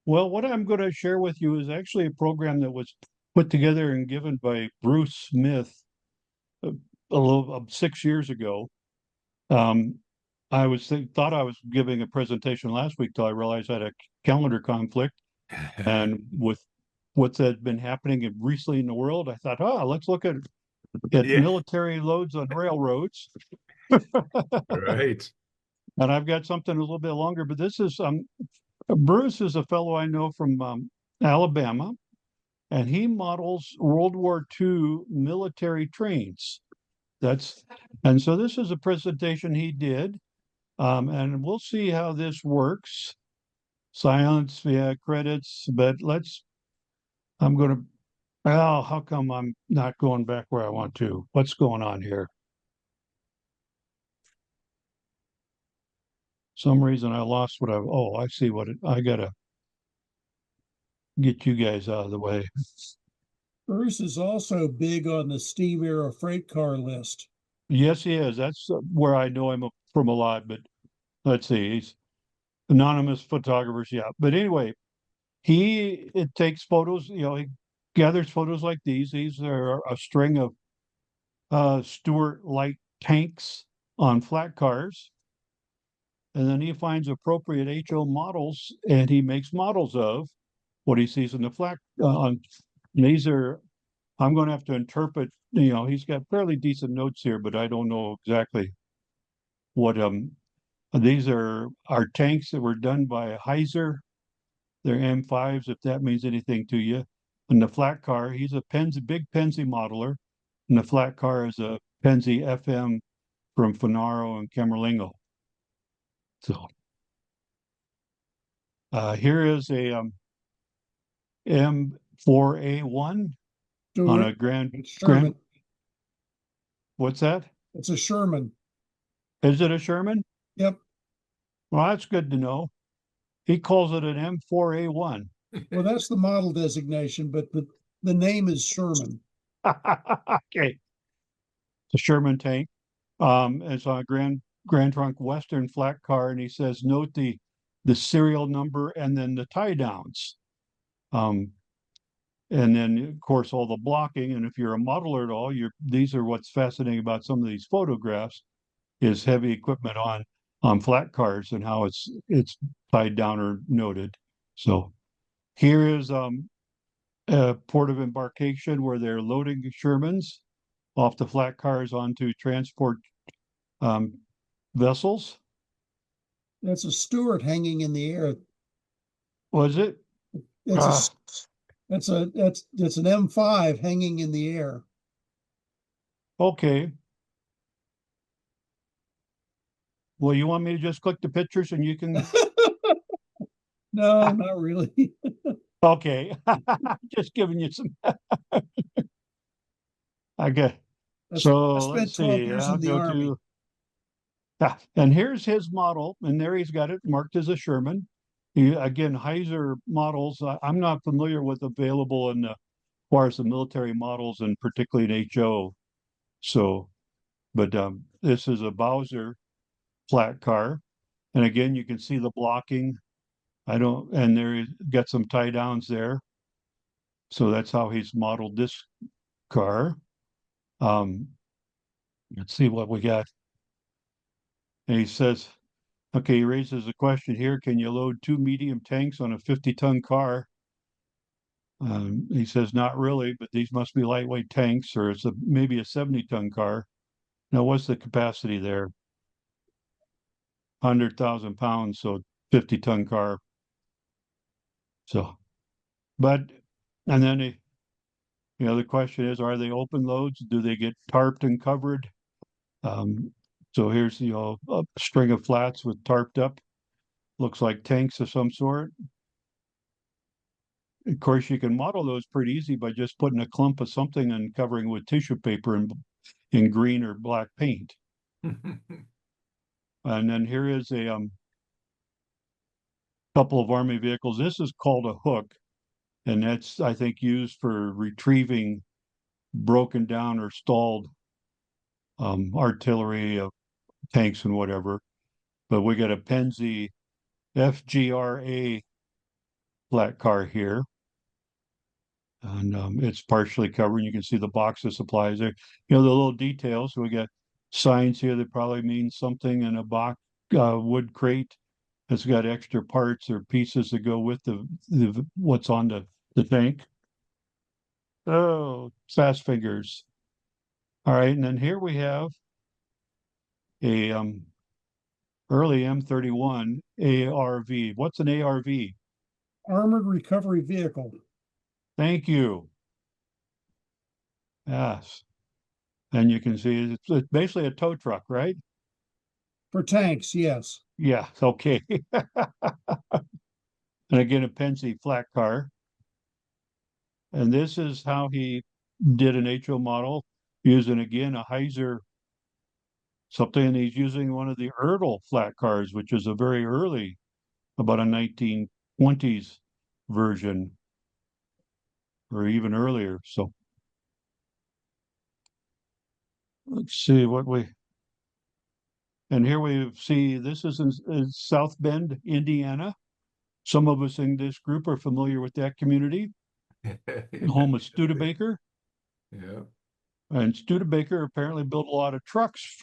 Well, what I'm going to share with you is actually a program that was put together and given by Bruce Smith a, a little 6 years ago. Um, thought I was giving a presentation last week till I realized I had a calendar conflict, and with what's had been happening recently in the world, I thought, let's look at Yeah, military loads on railroads. right. And I've got something a little bit longer, but this is Bruce is a fellow I know from Alabama, and he models World War II military trains. That's and so this is a presentation he did, and we'll see how this works. Silence, yeah, credits, but let's. I'm going to. Oh, how come I'm not going back where I want to? What's going on here? Some reason I lost what I. Oh, I see what I gotta get you guys out of the way. Bruce is also big on the steam era freight car list. Yes, he is. That's where I know him from a lot. But let's see, he's anonymous photographers. Yeah, but anyway, he it takes photos. He gathers photos like these. These are a string of Stuart light tanks on flat cars, and then he finds appropriate HO models, and he makes models of what he sees in the flat. On these are I'm going to have to interpret. He's got fairly decent notes here, but I don't know exactly what these are tanks that were done by Heiser. They're M5s, if that means anything to you. And the flat car, he's a big Penzi modeler, and the flat car is a Penzi FM from Finaro and Camerlengo. So here is a M4A1 on Stewart, a Grand it's Grand. Sherman. What's that? It's a Sherman. Is it a Sherman? Yep. Well, that's good to know. He calls it an M4A1. Well, that's the model designation, but the name is Sherman. Okay, the Sherman tank. It's on a Grand Trunk Western flat car, and he says, note the serial number and then the tie downs. Um, and then of course all the blocking. And if you're a modeler at all, these are what's fascinating about some of these photographs is heavy equipment on flat cars and how it's tied down or noted. So here is a port of embarkation where they're loading Shermans off the flat cars onto transport um, vessels. That's a Stewart hanging in the air. Was it? It's Uh, a that's an M5 hanging in the air. okay. Well, you want me to just click the pictures and you can. No, not really. Okay. Just giving you some. Okay. I So let's spent 12 see. years I'll in the go Army. to. And here's his model, and there he's got it marked as a Sherman. Again, Heiser models. I'm not familiar with available in the, as far as the military models, and particularly in HO. So, but this is a Bowser flat car, and again, you can see the blocking. I don't, and there got some tie downs there. So that's how he's modeled this car. Um, let's see what we got. And he says, okay, he raises a question here. Can you load two medium tanks on a 50-ton car? He says, not really, but these must be lightweight tanks, or maybe a 70-ton car. Now, what's the capacity there? 100,000 pounds, so 50-ton car. So, but, and then the question is, are they open loads? Do they get tarped and covered? Um, so here's, a string of flats with tarped up, looks like tanks of some sort. Of course, you can model those pretty easy by just putting a clump of something and covering with tissue paper in green or black paint. And then here is a couple of Army vehicles. This is called a hook, and that's, I think, used for retrieving broken down or stalled artillery, tanks and whatever. But we got a Penzi FGRA flat car here. And it's partially covered. You can see the box of supplies there. You know, the little details. So we got signs here that probably mean something in a box, wood crate. It's got extra parts or pieces that go with the what's on the tank. Oh, fast fingers. All right, and then here we have a early M31 ARV. What's an ARV? Armored Recovery Vehicle. Thank you. Yes. And you can see it's basically a tow truck, right? For tanks, yes. Yeah, okay. And again, a Pennsy flat car. And this is how he did an HO model using, again, a Heiser something. And he's using one of the Erdl flat cars, which is a very early, about a 1920s version or even earlier. So let's see what and here we see this is in South Bend, Indiana. Some of us in this group are familiar with that community, home of Studebaker. Yeah. And Studebaker apparently built a lot of trucks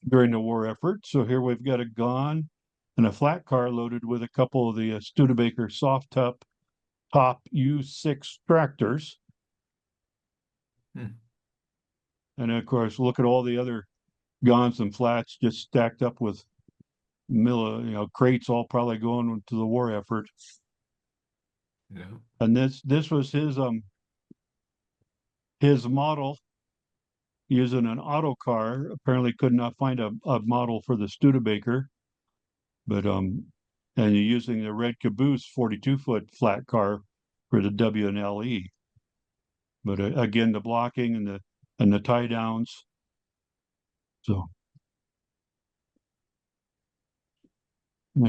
during the war effort. So here we've got a gun and a flat car loaded with a couple of the Studebaker soft top U6 tractors. Hmm. And of course, look at all the other guns and flats just stacked up with crates, all probably going to the war effort. Yeah. And this was his model using an auto car. Apparently could not find a model for the Studebaker, but and you're using the red caboose 42-foot flat car for the WWII. But again, the blocking and the tie downs. So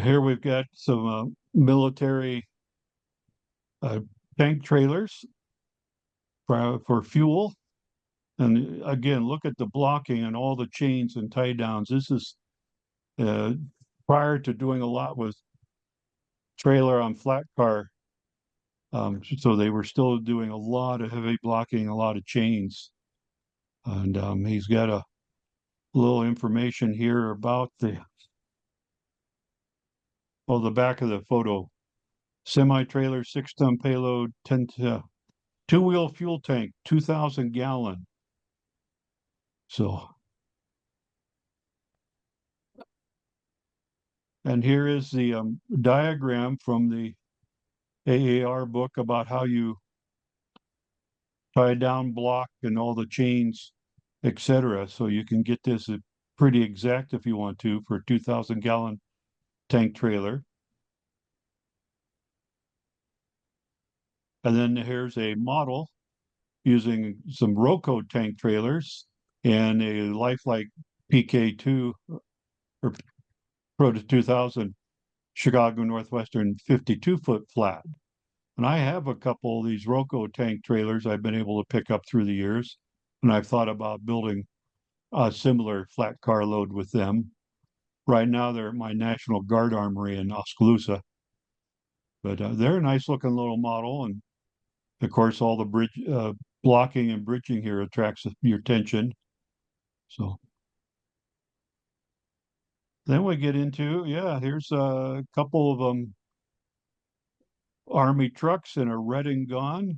here we've got some military tank trailers for fuel. And again, look at the blocking and all the chains and tie downs. This is prior to doing a lot with trailer on flat car. So they were still doing a lot of heavy blocking, a lot of chains. And he's got a little information here about the back of the photo. Semi-trailer, 6-ton payload, 10 two-wheel fuel tank, 2,000 gallon. So, and here is the diagram from the AAR book about how you tie down block and all the chains, etc. So you can get this pretty exact if you want to for a 2,000 gallon tank trailer. And then here's a model using some Roco tank trailers and a Lifelike PK2 or Proto 2000 Chicago Northwestern 52-foot flat. And I have a couple of these Roco tank trailers I've been able to pick up through the years. And I've thought about building a similar flat car load with them. Right now, they're at my National Guard Armory in Oskaloosa. But they're a nice looking little model. And of course, all the bridge blocking and bridging here attracts your attention. So then we get into, here's a couple of Army trucks and a red and gone.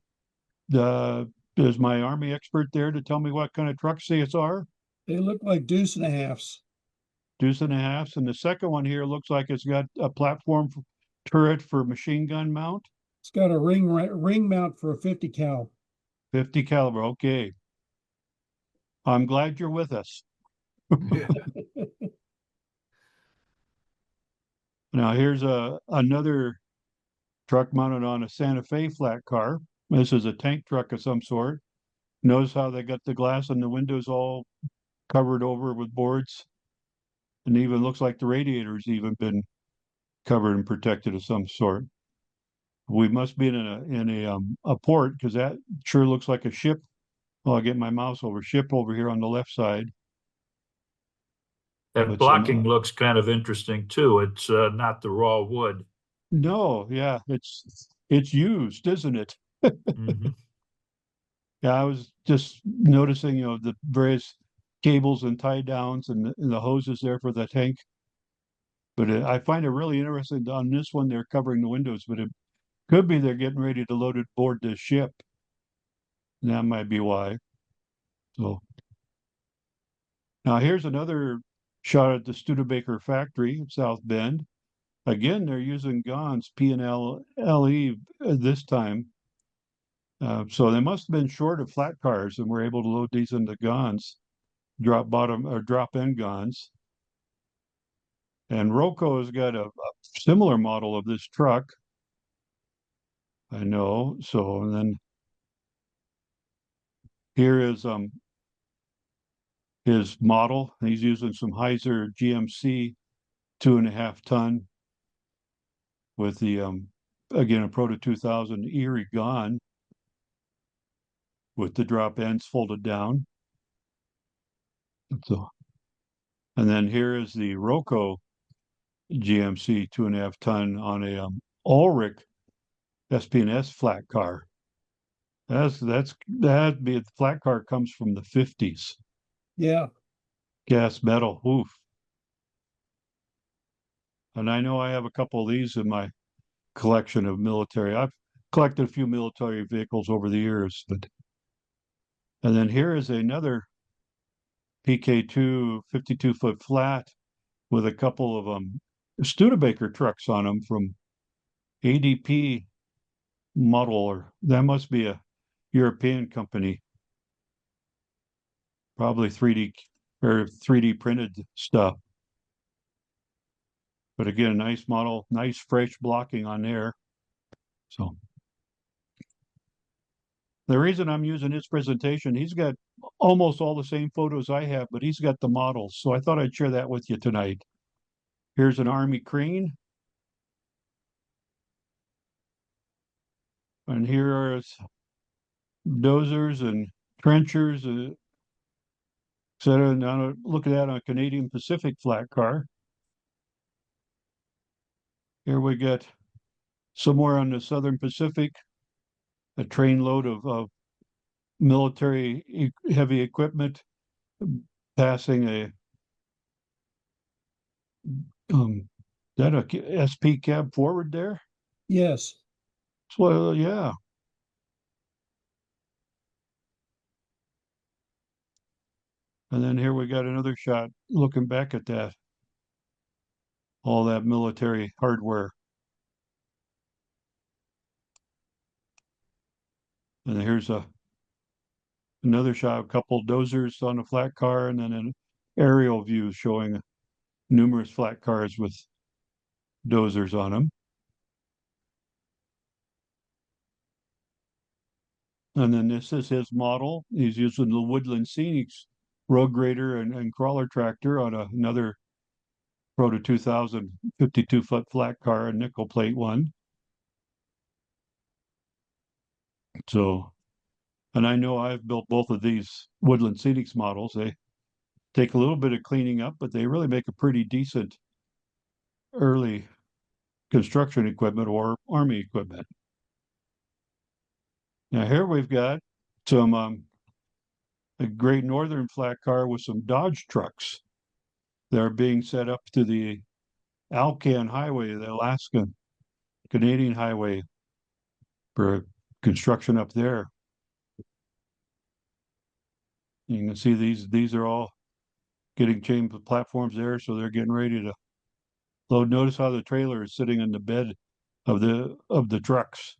Is my Army expert there to tell me what kind of trucks these are? They look like deuce and a halves. Deuce and a halves. And the second one here looks like it's got a platform turret for machine gun mount. It's got a ring mount for a 50 cal. 50 caliber. Okay. I'm glad you're with us. Yeah. Now here's another truck mounted on a Santa Fe flat car. This is a tank truck of some sort. Notice how they got the glass and the windows all covered over with boards. And even looks like the radiator's even been covered and protected of some sort. We must be in a port because that sure looks like a ship. Well, I'll get my mouse over ship over here on the left side. That But blocking looks kind of interesting too. It's not the raw wood. No, yeah, it's used, isn't it? Mhm. Yeah, I was just noticing, the various cables and tie downs and the hoses there for the tank. But I find it really interesting on this one, they're covering the windows, but it could be they're getting ready to load it aboard the ship. That might be why. So now here's another shot at the Studebaker factory in South Bend. Again, they're using GONS P&L-LE this time. So they must have been short of flat cars and were able to load these into GONS, drop bottom or drop end GONS. And Roco has got a similar model of this truck. I know. So, and then here is his model. He's using some Heiser GMC 2.5 ton with the again a Proto 2000 Erie Gone with the drop ends folded down. So, and then here is the Roco GMC 2.5 ton on a Ulrich SP&S flat car. That'd be the flat car comes from the 50s. Yeah. Gas metal. Oof. And I know I have a couple of these in my collection of military. I've collected a few military vehicles over the years, but and then here is another PK2 52-foot flat with a couple of Studebaker trucks on them from ADP model, or that must be a European company, probably 3D or 3D printed stuff. But again, nice model, nice fresh blocking on there. So the reason I'm using his presentation, he's got almost all the same photos I have, but he's got the models. So I thought I'd share that with you tonight. Here's an Army crane. And here are dozers and trenchers, etc. Now look at that on a Canadian Pacific flat car. Here we get somewhere on the Southern Pacific, a train load of military heavy equipment passing a that a SP cab forward there? Yes. Well, yeah. And then here we got another shot looking back at that, all that military hardware. And here's another shot, a couple dozers on a flat car, and then an aerial view showing numerous flat cars with dozers on them. And then this is his model. He's using the Woodland Scenics road grader and crawler tractor on another Proto 2000 52-foot flat car, a nickel plate one. So, and I know I've built both of these Woodland Scenics models. They take a little bit of cleaning up, but they really make a pretty decent early construction equipment or Army equipment. Now here we've got some a Great Northern flat car with some Dodge trucks that are being set up to the Alcan Highway, the Alaskan Canadian Highway, for construction up there. You can see these are all getting chain platforms there, so they're getting ready to load. Notice how the trailer is sitting in the bed of the trucks.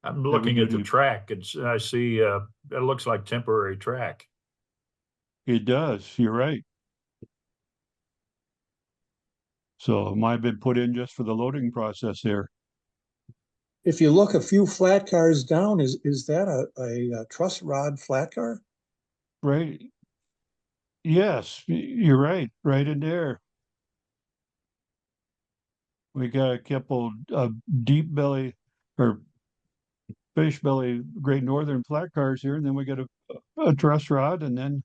I'm Heavy looking at the duty. track. I see, it looks like temporary track. It does. You're right. So it might have been put in just for the loading process here. If you look a few flat cars down, is that a truss rod flat car? Right. Yes, you're right. Right in there. We got a couple of deep belly or fish belly Great Northern flat cars here, and then we got a truss rod, and then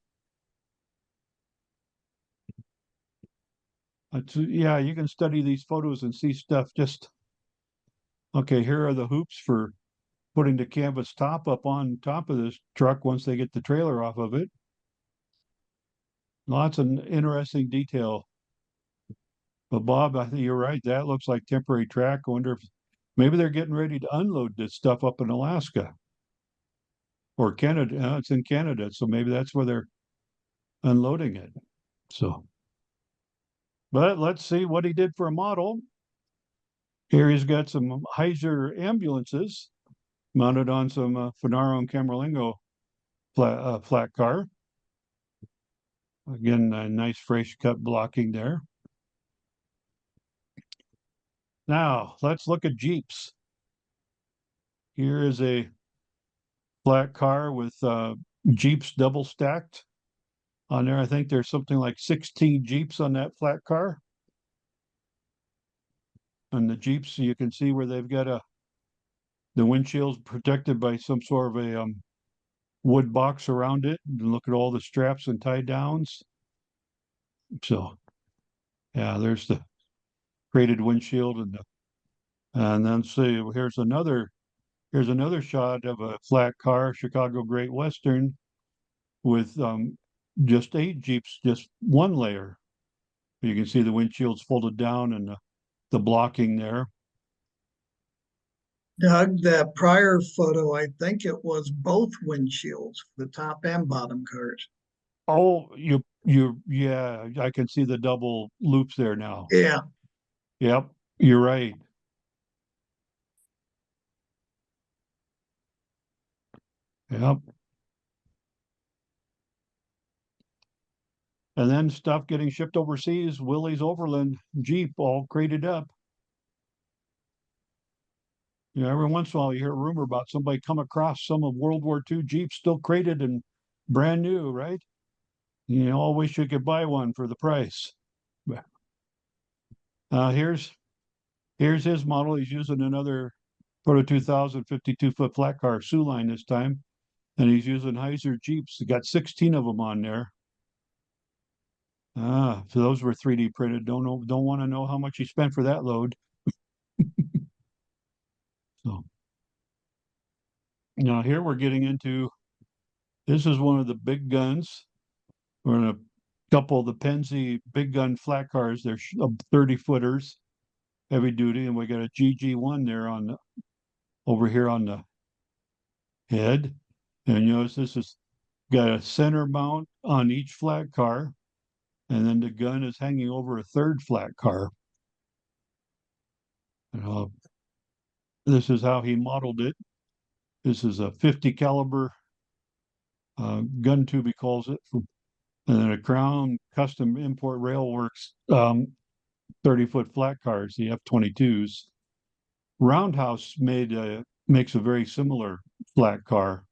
Yeah, you can study these photos and see stuff just, okay, here are the hoops for putting the canvas top up on top of this truck once they get the trailer off of it. Lots of interesting detail. But Bob, I think you're right. That looks like temporary track. I wonder if maybe they're getting ready to unload this stuff up in Alaska or Canada. It's in Canada, so maybe that's where they're unloading it. So, but let's see what he did for a model. Here he's got some Heiser ambulances mounted on some Finaro and Camerlengo flat car. Again, a nice fresh cut blocking there. Now, let's look at Jeeps. Here is a flat car with Jeeps double stacked on there. I think there's something like 16 Jeeps on that flat car. And the Jeeps, you can see where they've got the windshield's protected by some sort of a wood box around it. And look at all the straps and tie downs. So, yeah, there's the braided windshield and then see here's another shot of a flat car, Chicago Great Western, with just 8 Jeeps, just one layer. You can see the windshield's folded down and the blocking there. Doug, that prior photo, I think it was both windshields, the top and bottom cars. Oh, yeah, I can see the double loops there now. Yeah, Yep, you're right. Yep. And then stuff getting shipped overseas, Willie's Overland Jeep all crated up. You know, every once in a while you hear a rumor about somebody come across some of World War II Jeeps still crated and brand new, right? You know, I wish you could buy one for the price. Here's his model. He's using another Proto 2000 52-foot flat car Sioux line this time. And he's using Heiser Jeeps. He got 16 of them on there. So those were 3D printed. Don't want to know how much he spent for that load. So now here we're getting into, this is one of the big guns. We're in a couple of the Pennsy big gun flat cars. They're 30 footers, heavy duty, and we got a GG1 there over here on the head. And you notice this has got a center mount on each flat car, and then the gun is hanging over a third flat car. This is how he modeled it. This is a 50 caliber gun tube, he calls it, and then a Crown Custom Import Railworks 30-foot flat cars, the F-22s. Roundhouse makes a very similar flat car.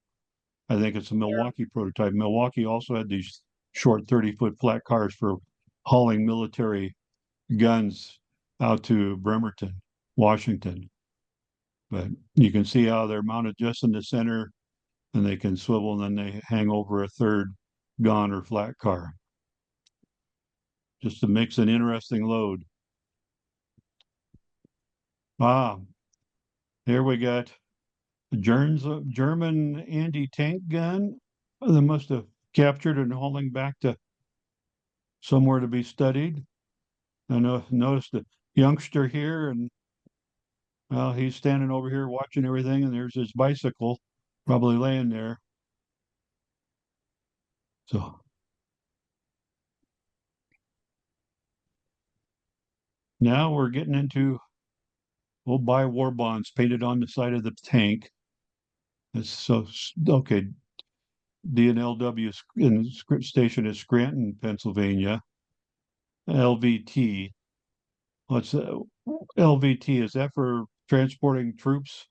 I think it's a Milwaukee prototype. Milwaukee also had these short 30-foot flat cars for hauling military guns out to Bremerton, Washington. But you can see how they're mounted just in the center, and they can swivel, and then they hang over a third gun or flat car. Just to mix an interesting load. Here we got a German anti-tank gun. They must have captured and hauling back to somewhere to be studied. I noticed the youngster here, and well, he's standing over here watching everything, and there's his bicycle probably laying there. So now we're getting into, we'll buy war bonds painted on the side of the tank. It's so okay. DNLW station is Scranton, Pennsylvania. LVT. What's LVT? Is that for transporting troops?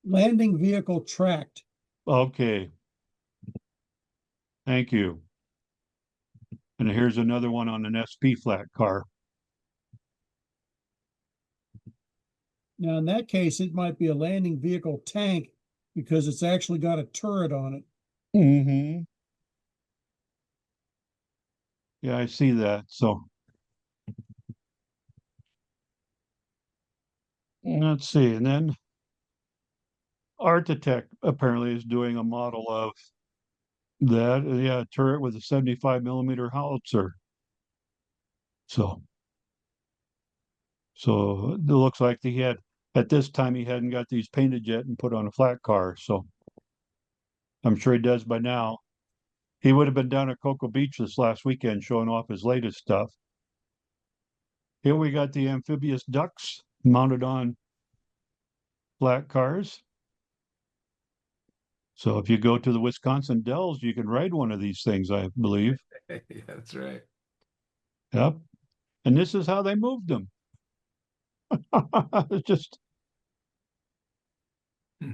Landing vehicle tracked. Okay. Thank you. And here's another one on an SP flat car. Now, in that case, it might be a landing vehicle tank because it's actually got a turret on it. Mm-hmm. Yeah, I see that. So let's see, and then Architect apparently is doing a model of that, yeah, turret with a 75 millimeter howitzer. So it looks like he had, at this time, he hadn't got these painted yet and put on a flat car. So I'm sure he does by now. He would have been down at Cocoa Beach this last weekend showing off his latest stuff. Here we got the amphibious ducks mounted on flat cars. So if you go to the Wisconsin Dells, you can ride one of these things, I believe. Yeah, that's right. Yep. And this is how they moved them. It's just, Hmm.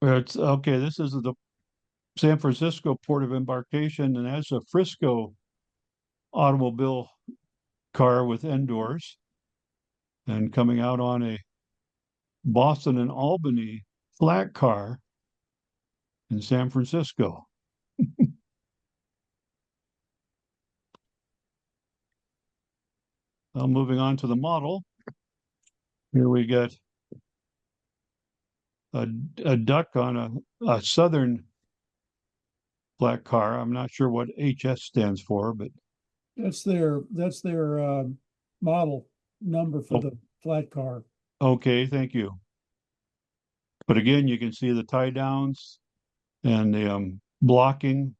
it's okay. This is the San Francisco port of embarkation, and that's a Frisco automobile car with end doors, and coming out on a Boston and Albany flat car in San Francisco. Well, moving on to the model. Here we get a duck on a Southern flat car. I'm not sure what HS stands for, but That's their model number for Oh. the flat car. okay, thank you. But again, you can see the tie downs and the blocking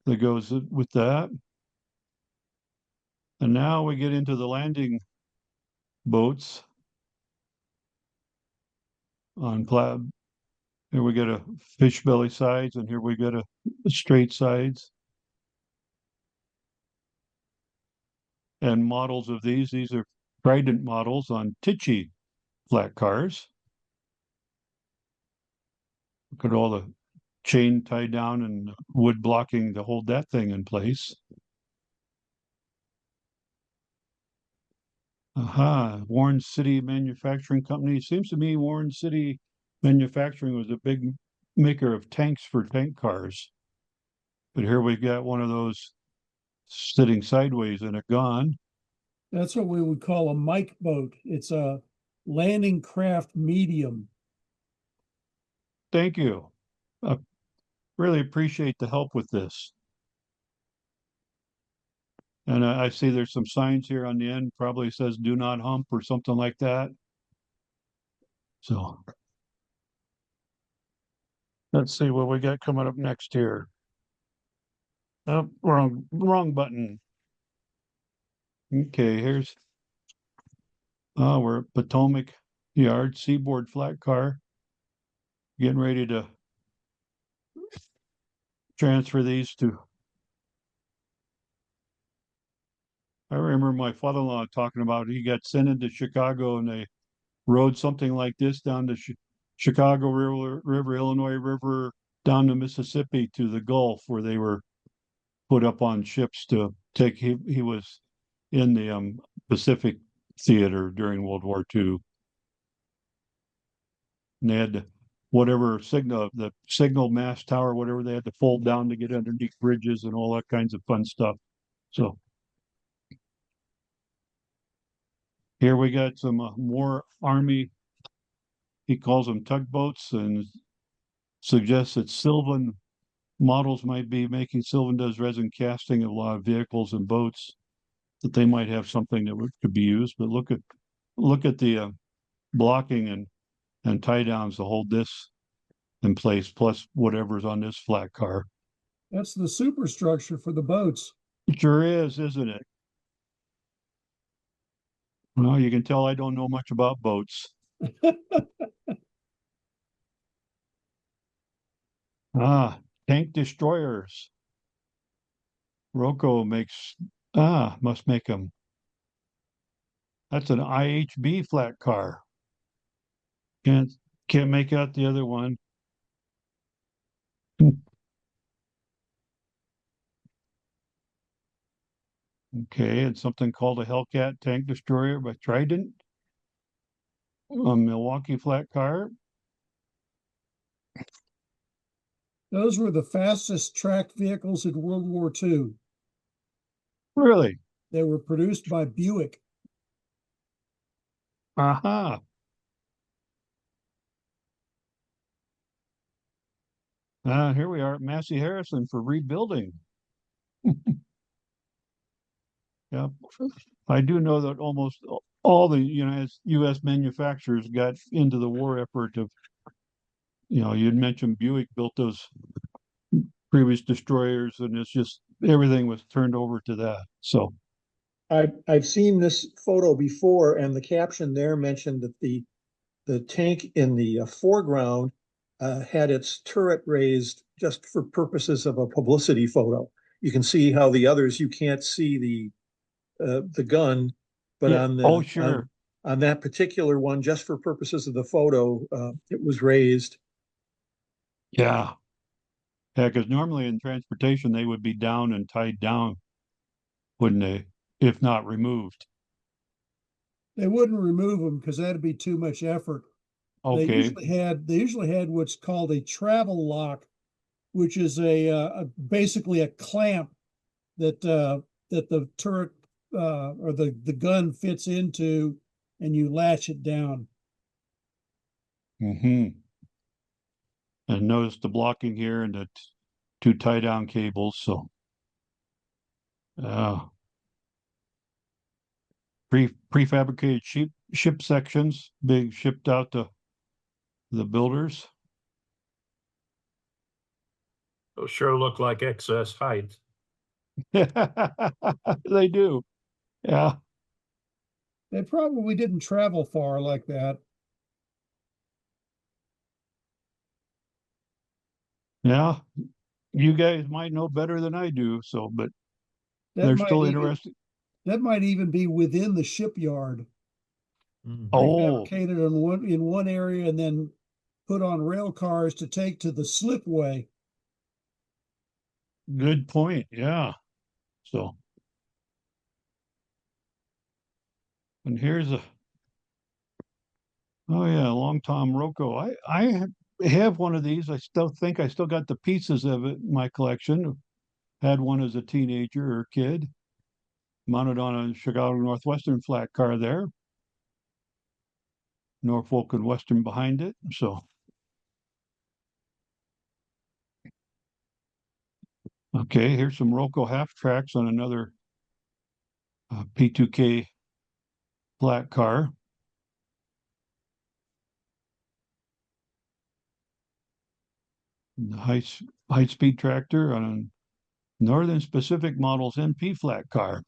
that goes with that. And now we get into the landing boats on plat. Here we get a fish belly sides, and here we get a straight sides. And models of these are Trident models on Tichy flat cars. Look at all the chain tied down and wood blocking to hold that thing in place. Aha, Warren City Manufacturing Company. Seems to me Warren City Manufacturing was a big maker of tanks for tank cars. But here we've got one of those sitting sideways in a gun. That's what we would call a Mike boat. It's a landing craft medium. Thank you. I really appreciate the help with this. And I see there's some signs here on the end, probably says do not hump or something like that. So let's see what we got coming up next here. Oh, wrong button. Okay, here's we're at Potomac Yard, Seaboard flat car. Getting ready to transfer these to. I remember my father-in-law talking about he got sent into Chicago and they rode something like this down to Chicago River, Illinois River, down to Mississippi to the Gulf where they were put up on ships to take. He was in the Pacific Theater during World War II. And they had to, whatever the signal mast tower, whatever they had to fold down to get underneath bridges and all that kinds of fun stuff. So here we got some more Army, he calls them tugboats, and suggests that Sylvan models might be making, Sylvan does resin casting of a lot of vehicles and boats, that they might have something that could be used. But look at the blocking and tie downs to hold this in place, plus whatever's on this flat car. That's the superstructure for the boats. It sure is, isn't it? Well, you can tell I don't know much about boats. Tank destroyers. Rocco must make them. That's an IHB flat car. Can't make out the other one. Okay, and something called a Hellcat tank destroyer by Trident. A Milwaukee flat car. Those were the fastest tracked vehicles in World War II. Really? They were produced by Buick. Aha. Here we are at Massey Harrison for rebuilding. Yeah, I do know that almost all the U.S. manufacturers got into the war effort of, you'd mentioned Buick built those previous destroyers, and it's just everything was turned over to that. So, I've seen this photo before, and the caption there mentioned that the tank in the foreground had its turret raised just for purposes of a publicity photo. You can see how the others, you can't see the gun, but yeah. on Oh, sure. on that particular one, just for purposes of the photo, it was raised. Yeah. Yeah, because normally in transportation, they would be down and tied down, wouldn't they? If not removed. They wouldn't remove them because that'd be too much effort. They Okay. usually had what's called a travel lock, which is basically a clamp that the turret or the gun fits into, and you latch it down. Hmm. And notice the blocking here and the two tie down cables. So, uh, prefabricated ship sections, big shipped out to the builders. Those sure look like excess height. They do. Yeah. They probably didn't travel far like that. Yeah. You guys might know better than I do. So, but That they're might still even interesting. that might even be within the shipyard, Mhm. Oh, prefabricated in one area and then put on rail cars to take to the slipway. good point. Yeah. So, and here's oh yeah, Long Tom Rocco. I have one of these. I still think I still got the pieces of it in my collection. Had one as a teenager or kid, mounted on a Chicago Northwestern flat car there. Norfolk and Western behind it. So, okay, here's some Rocco half tracks on another P2K flat car. The high speed tractor on a Northern Pacific Models NP flat car.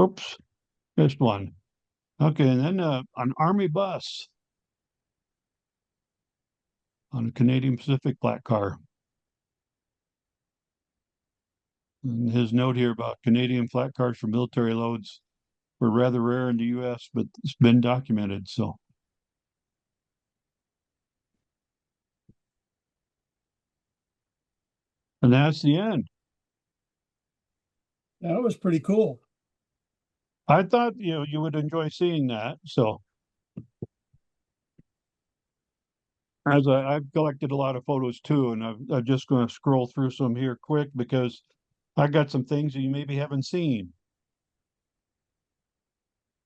Oops, missed one. Okay, and then an Army bus on a Canadian Pacific flat car. And his note here about Canadian flat cars for military loads were rather rare in the U.S., but it's been documented. So, and that's the end. That was pretty cool. I thought you would enjoy seeing that. So, I've collected a lot of photos too, and I'm just going to scroll through some here quick because I got some things that you maybe haven't seen.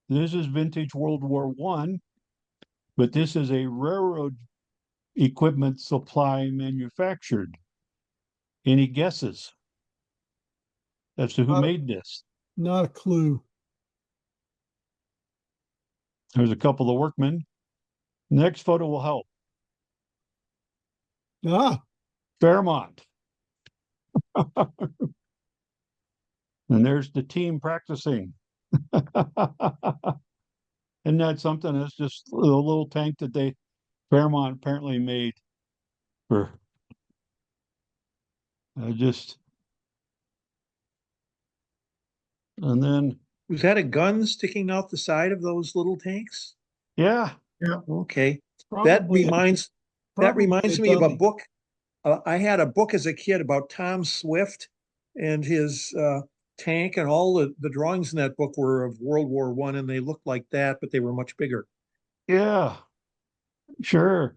This is vintage World War One, but this is a railroad equipment supply manufactured. Any guesses as to who Not, made this? not a clue. There's a couple of workmen. Next photo will help. Ah, Fairmont. And there's the team practicing. Isn't that something? That's just a little tank that Fairmont apparently made for just, and then, Was that a gun sticking out the side of those little tanks? yeah, Okay, that probably reminds that probably a reminds me of a dummy. book. I had a book as a kid about Tom Swift and his tank, and all the drawings in that book were of World War One, and they looked like that, but they were much bigger. yeah, sure.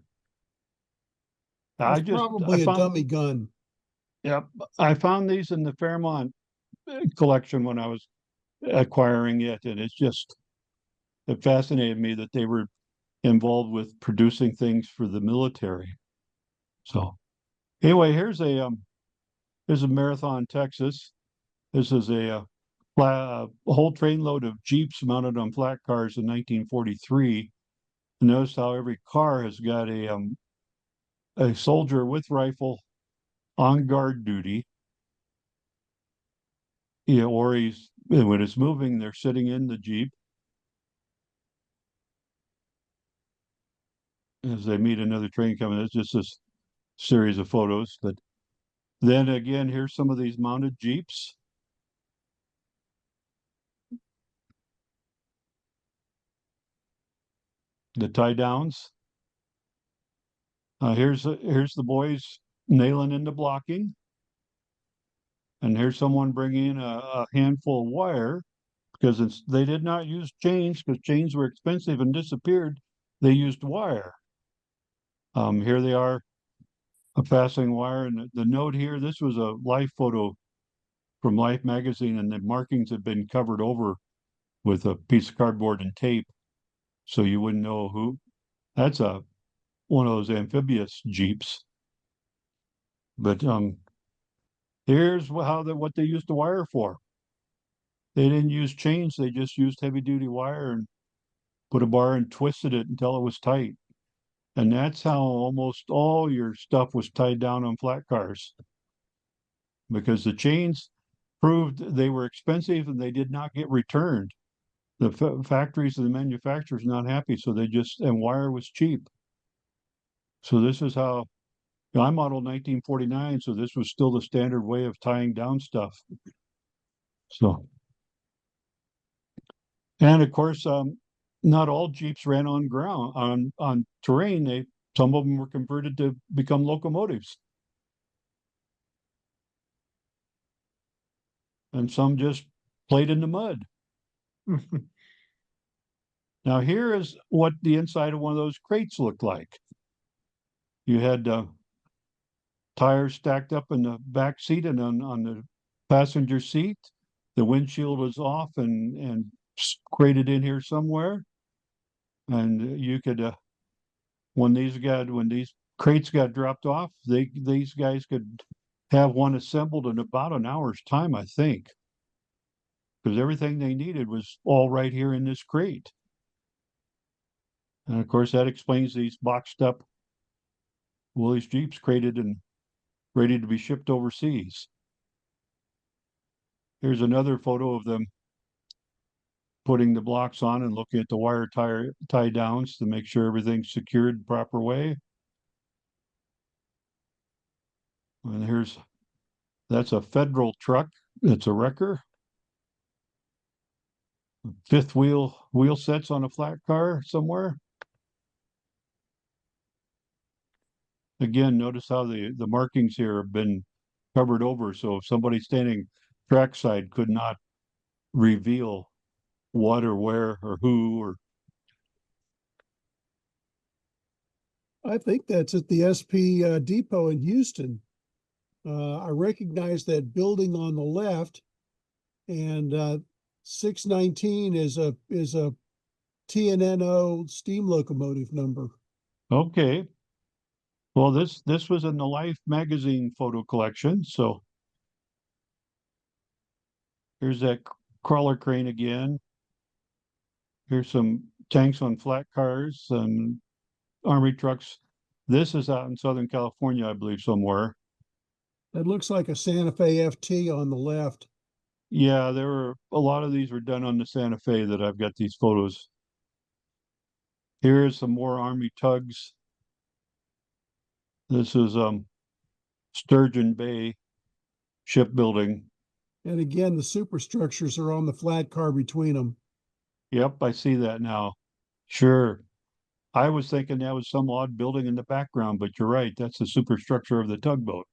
That's I probably a found, dummy gun. yeah, I found these in the Fairmont collection when I was acquiring it, and it fascinated me that they were involved with producing things for the military. So anyway, here's a Marathon, Texas. This is a whole trainload of Jeeps mounted on flat cars in 1943. Notice how every car has got a soldier with rifle on guard duty. Or when it's moving, they're sitting in the Jeep as they meet another train coming. It's just this series of photos. But then again, here's some of these mounted Jeeps. The tie downs. Here's the boys nailing into blocking. And here's someone bringing a handful of wire because they did not use chains because chains were expensive and disappeared. They used wire. Here they are, fastening wire. And the note here, this was a Life photo from Life magazine, and the markings had been covered over with a piece of cardboard and tape, so you wouldn't know who. That's one of those amphibious Jeeps. But here's what they used the wire for. They didn't use chains, they just used heavy duty wire and put a bar and twisted it until it was tight. And that's how almost all your stuff was tied down on flat cars. Because the chains proved they were expensive and they did not get returned. The factories and the manufacturers not happy, so and wire was cheap. So this is how, I modeled 1949, so this was still the standard way of tying down stuff. So, and of course, not all Jeeps ran on ground, on terrain. Some of them were converted to become locomotives. And some just played in the mud. Now here is what the inside of one of those crates looked like. You had tires stacked up in the back seat and on the passenger seat. The windshield was off and crated in here somewhere. And you could, when these crates got dropped off, these guys could have one assembled in about an hour's time, I think, because everything they needed was all right here in this crate. And of course, that explains these boxed up Willys Jeeps crated and ready to be shipped overseas. Here's another photo of them putting the blocks on and looking at the wire tie downs to make sure everything's secured the proper way. And that's a Federal truck. It's a wrecker. Fifth wheel sets on a flat car somewhere. Again, notice how the markings here have been covered over. So if somebody standing trackside could not reveal what or where or who or. I think that's at the SP depot in Houston. I recognize that building on the left, and 619 is a TNNO steam locomotive number. Okay. Well, this was in the Life magazine photo collection. So here's that crawler crane again. Here's some tanks on flat cars and Army trucks. This is out in Southern California, I believe, somewhere. That looks like a Santa Fe FT on the left. Yeah, a lot of these were done on the Santa Fe that I've got these photos. Here's some more Army tugs. This is Sturgeon Bay shipbuilding. And again, the superstructures are on the flat car between them. Yep, I see that now. Sure. I was thinking that was some odd building in the background, but you're right. That's the superstructure of the tugboat.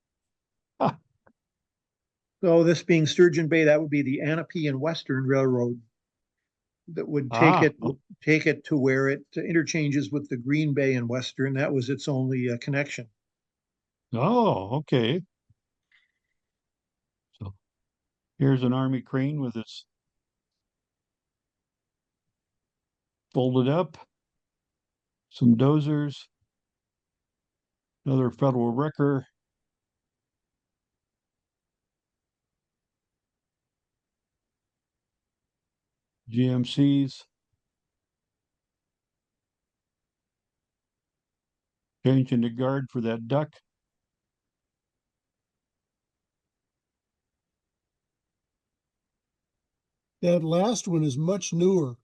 So this being Sturgeon Bay, that would be the Anape and Western Railroad that would Ah, take it to where it interchanges with the Green Bay and Western. That was its only connection. oh, okay. So here's an Army crane with its folded up. Some dozers. Another Federal wrecker. GMCs. Changing the guard for that duck. That last one is much newer.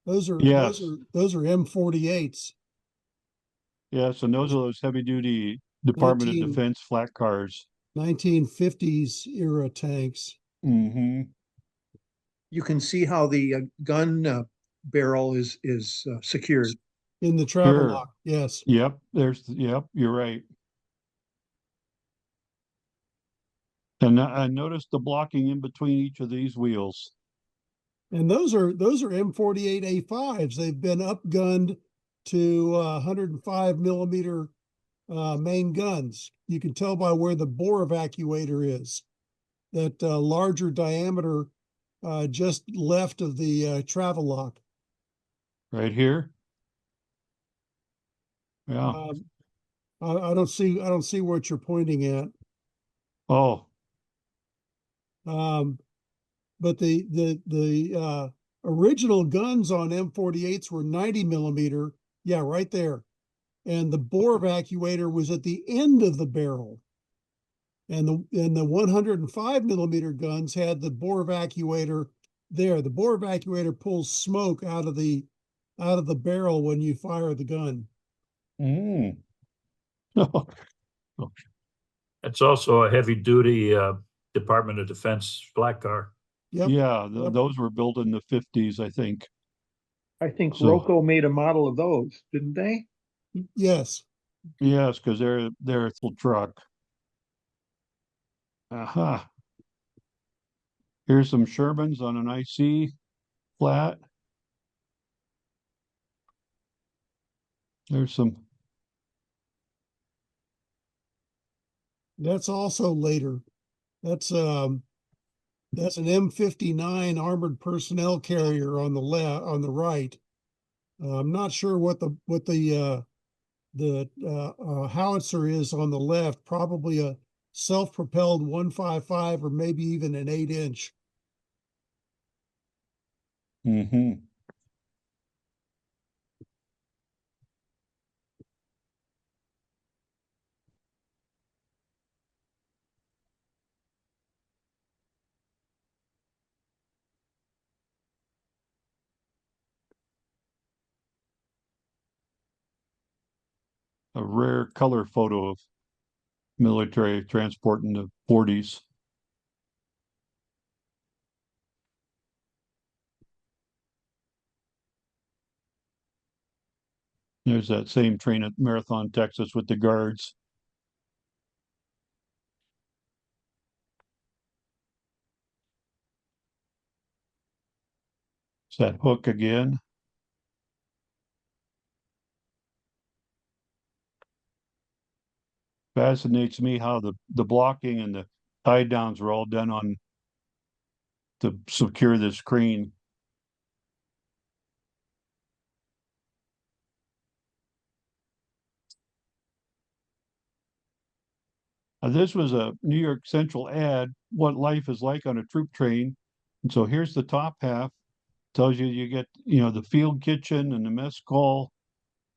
Those are Yes. those are M48s. Yes, and those are those heavy duty Department of 19 Defense flat cars. 1950s era tanks. Mm-hmm. You can see how the gun barrel is secured. In the travel Sure. lock, yes. Yep, yep, you're right. And I noticed the blocking in between each of these wheels. And those are M48 A5s. They've been upgunned to 105 millimeter main guns. You can tell by where the bore evacuator is. That larger diameter just left of the travel lock. Right here. Yeah. I don't see what you're pointing at. Oh, But the original guns on M48s were 90 millimeter. Yeah, right there. And the bore evacuator was at the end of the barrel. And the 105 millimeter guns had the bore evacuator there. The bore evacuator pulls smoke out of the barrel when you fire the gun. mm. It's also a heavy duty Department of Defense flat car. Yep. Yeah, Yep. those were built in the 50s, I think. I think So- Rocco made a model of those, didn't they? Yes. Yes, because they're a full truck. Aha. Here's some Shermans on an IC flat. There's some. That's also later. That's an M59 armored personnel carrier on the right. I'm not sure what the howitzer is on the left. Probably a self-propelled 155 or maybe even an 8-inch. Mm-hmm. A rare color photo of military transport in the 40s. There's that same train at Marathon, Texas with the guards. It's that hook again. Fascinates me how the blocking and the tie downs were all done on to secure this crane. This was a New York Central ad, what life is like on a troop train. And so here's the top half, tells you you get, the field kitchen and the mess hall.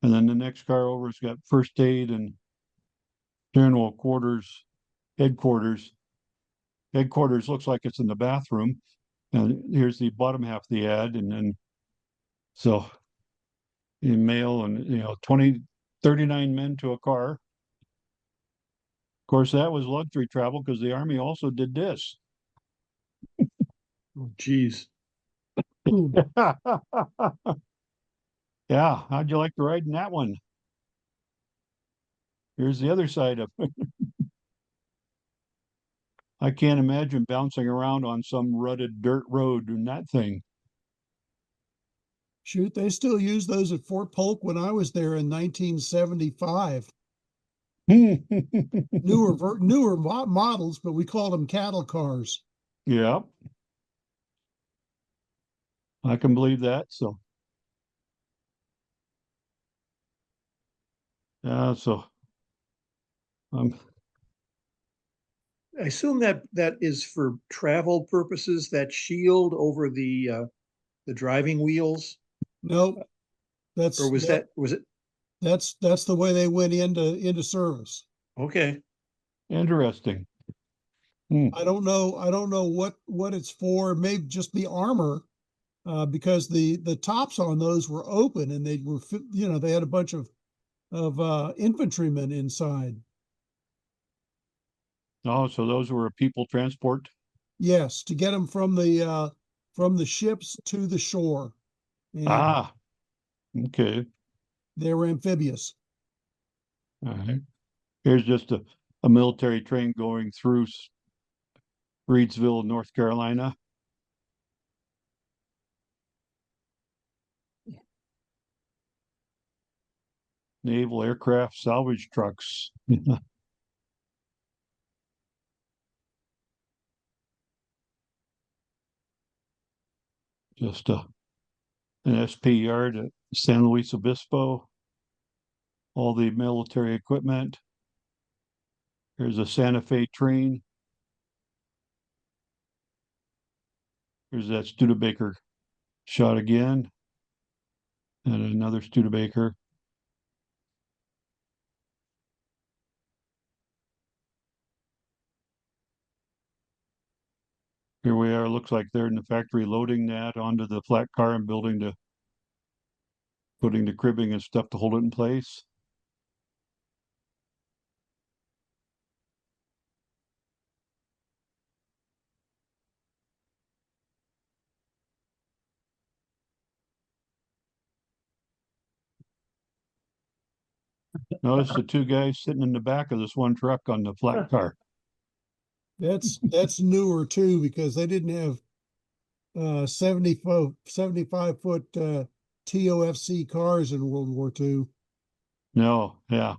And then the next car over's got first aid and general quarters, headquarters. Headquarters looks like it's in the bathroom. And here's the bottom half of the ad. And then, so in mail and, 39 men to a car. Of course, that was luxury travel because the Army also did this. Oh, geez. Yeah, how'd you like to ride in that one? Here's the other side of it. I can't imagine bouncing around on some rutted dirt road in that thing. Shoot, they still use those at Fort Polk when I was there in 1975. Newer models, but we called them cattle cars. Yeah, I can believe that. So Yeah, so um, I assume that that is for travel purposes, that shield over the driving wheels, Nope, or was it, that's the way they went into service. okay, interesting. Hmm. I don't know what it's for. It may just be armor, because the tops on those were open and they were they had a bunch of infantrymen inside. Oh, so those were people transport? Yes, to get them from the ships to the shore, and Ah, okay. they were amphibious. All right. Here's just a military train going through Reidsville, North Carolina. Naval aircraft salvage trucks. Just an SP yard at San Luis Obispo. All the military equipment. Here's a Santa Fe train. Here's that Studebaker shot again. And another Studebaker. Here we are. Looks like they're in the factory loading that onto the flat car and putting the cribbing and stuff to hold it in place. Notice the two guys sitting in the back of this one truck on the flat car. That's newer too because they didn't have 75 foot TOFC cars in World War II. No, yeah.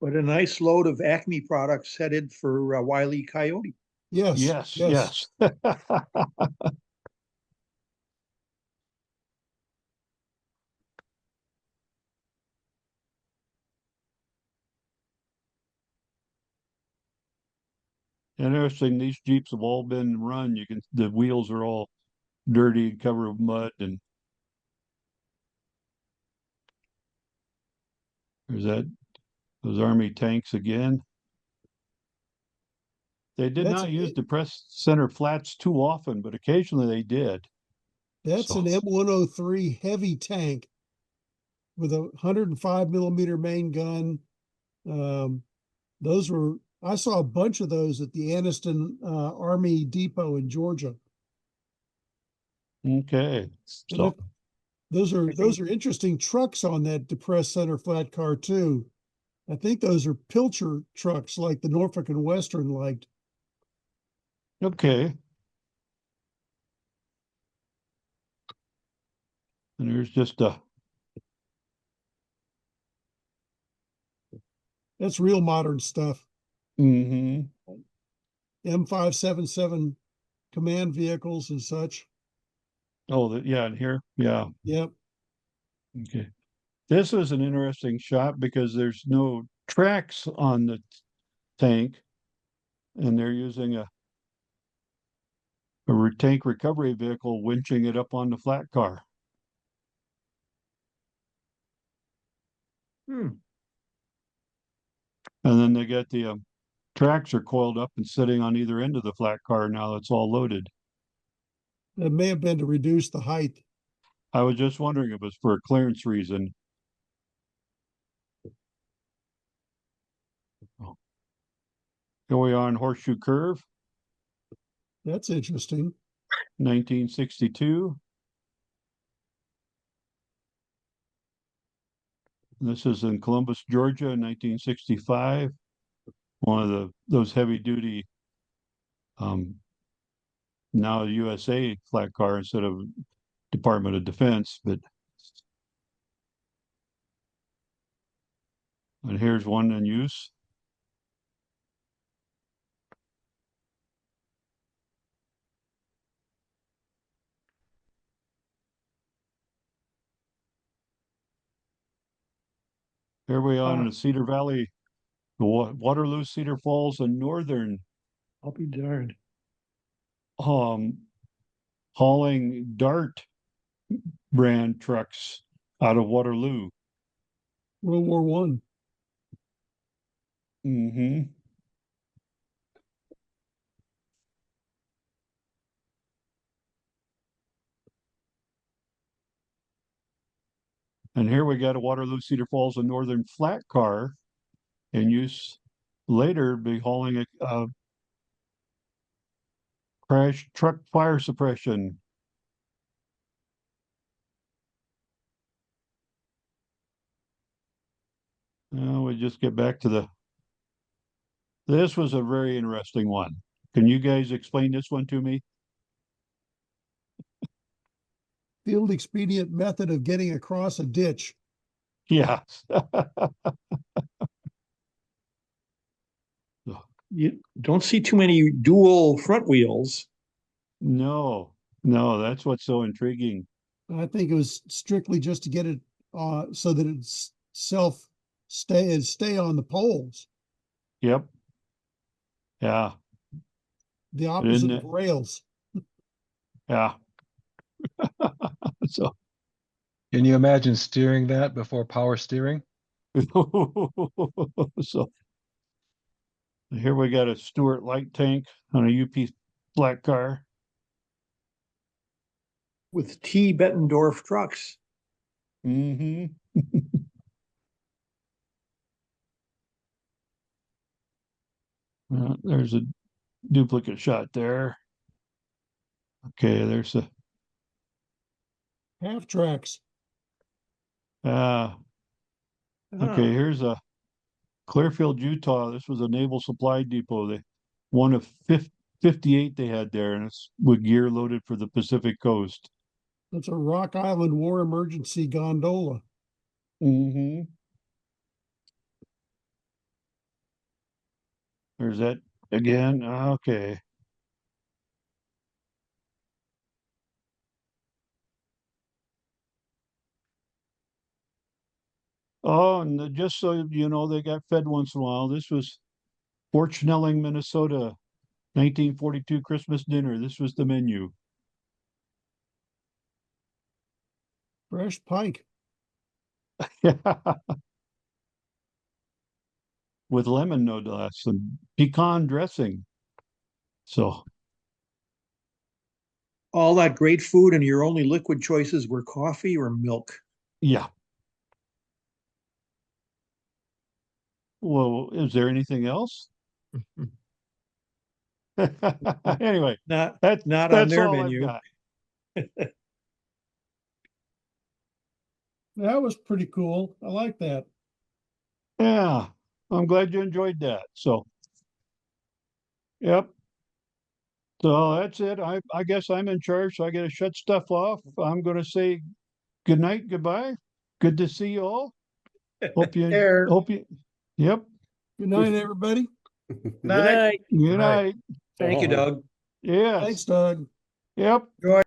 but a nice load of Acme products headed for Wile E. Coyote. Yes, Yes, yes. yes. Interesting. These Jeeps have all been run. The wheels are all dirty, covered with mud, and there's those Army tanks again. They did That's not use depressed center flats too often, but occasionally they did. that's So, an M103 heavy tank with a 105 millimeter main gun. Um, those were I saw a bunch of those at the Anniston Army Depot in Georgia, okay. and So, I those think, are interesting trucks on that depressed center flat car too. I think those are Pilcher trucks like the Norfolk and Western liked. okay. And there's just That's real modern stuff. mm-hmm. M577 command vehicles and such. Oh, yeah, and here, yeah. Yep. Okay. This is an interesting shot because there's no tracks on the tank, and they're using a tank recovery vehicle winching it up on the flat car. hmm, And then they got the tracks are coiled up and sitting on either end of the flat car now it's all loaded. It may have been to reduce the height. I was just wondering if it was for a clearance reason. Oh. Here we are on Horseshoe Curve, That's interesting. 1962. This is in Columbus, Georgia, in 1965. One of those heavy duty, um, now USA flat car instead of Department of Defense. But and here's one in use. Here we are in Ah. the Cedar Valley, Waterloo, Cedar Falls, and Northern, I'll be darned. um, hauling Dart brand trucks out of Waterloo. World War One. Mm-hmm. And here we got a Waterloo, Cedar Falls, and Northern flat car in use later, be hauling a crash truck fire suppression. We just get back to this was a very interesting one. Can you guys explain this one to me? Field expedient method of getting across a ditch. Yes. You don't see too many dual front wheels. No, that's what's so intriguing. I think it was strictly just to get it so that it's stay on the poles. Yep. Yeah. The opposite Isn't of it? rails. Yeah. So Can you imagine steering that before power steering? so here we got a Stewart light tank on a UP black car. With T. Bettendorf trucks. Mm-hmm. There's a duplicate shot there. Okay, there's a Half tracks. okay, here's a Clearfield, Utah. This was a naval supply depot. They one of 58 they had there, and it's with gear loaded for the Pacific coast. That's a Rock Island War Emergency gondola. Mm-hmm. There's that again. Okay. Oh, and just so you know, they got fed once in a while. This was Fort Schnelling, Minnesota, 1942 Christmas dinner. This was the menu. Fresh pike. With lemon, no less, and pecan dressing. So, All that great food, and your only liquid choices were coffee or milk. yeah. Well, is there anything else? Anyway, Not on on their all menu. I've got. That was pretty cool. I like that. Yeah, I'm glad you enjoyed that. So, yep. So that's it. I guess I'm in charge, so I got to shut stuff off. I'm going to say good night, goodbye. Good to see you all. Hope you There. hope you. Yep. Good night, everybody. Night. Good night. Thank you, Doug. Yes. Thanks, Doug. Yep.